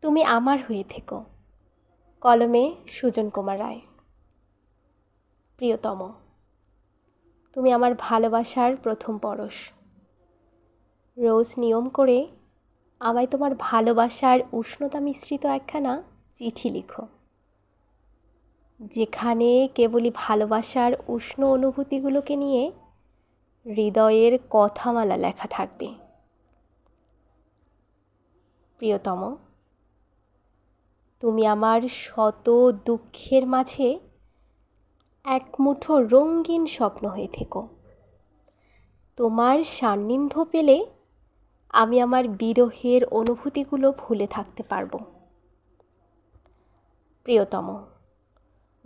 তুমি আমার হয়ে থেকো। কলমে সুজন কুমার রায়। প্রিয়তম, তুমি আমার ভালোবাসার প্রথম পরশ। রোজ নিয়ম করে আমায় তোমার ভালোবাসার উষ্ণতা মিশ্রিত একখানা চিঠি লিখো, যেখানে কেবলই ভালোবাসার উষ্ণ অনুভূতিগুলোকে নিয়ে হৃদয়ের কথামালা লেখা থাকবে। প্রিয়তম, তুমি আমার শত দুঃখের মাঝে এক মুঠো রঙিন স্বপ্ন হয়ে থেকো। তোমার সান্নিধ্য পেলে আমি আমার বিরহের অনুভূতিগুলো ভুলে থাকতে পারবো। প্রিয়তম,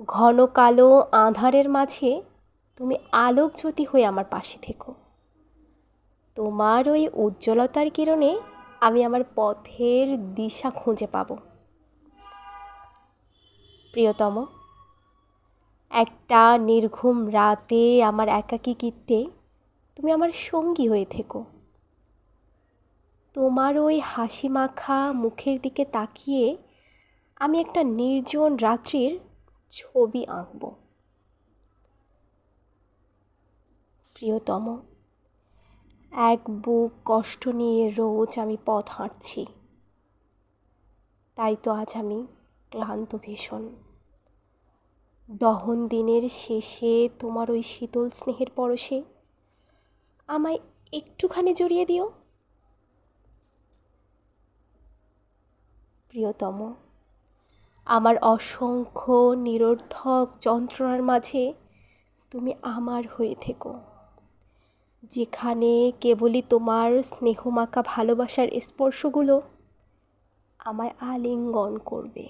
ঘন কালো আঁধারের মাঝে তুমি আলোক জ্যোতি হয়ে আমার পাশে থেকো। তোমার ওই উজ্জ্বলতার কিরণে আমি আমার পথের দিশা খুঁজে পাব। প্রিয়তম, একটা নির্ঘুম রাতে আমার একাকিত্বে তুমি আমার সঙ্গী হয়ে থেকো। তোমার ওই হাসি মাখা মুখের দিকে তাকিয়ে আমি একটা নির্জন রাত্রির ছবি আঁকব। প্রিয়তম, এক বুক কষ্ট নিয়ে রোজ আমি পথ হাঁটছি, তাই তো আজ আমি ক্লান্ত ভীষণ। দহন দিনের শেষে তোমার ওই শীতল স্নেহের পরশে আমায় একটুখানি জড়িয়ে দিও। প্রিয়তম, আমার অসংখ্য নিরর্থক যন্ত্রণার মাঝে তুমি আমার হয়ে থেকো, যেখানে কেবলই তোমার স্নেহমাখা ভালোবাসার স্পর্শগুলো আমায় আলিঙ্গন করবে।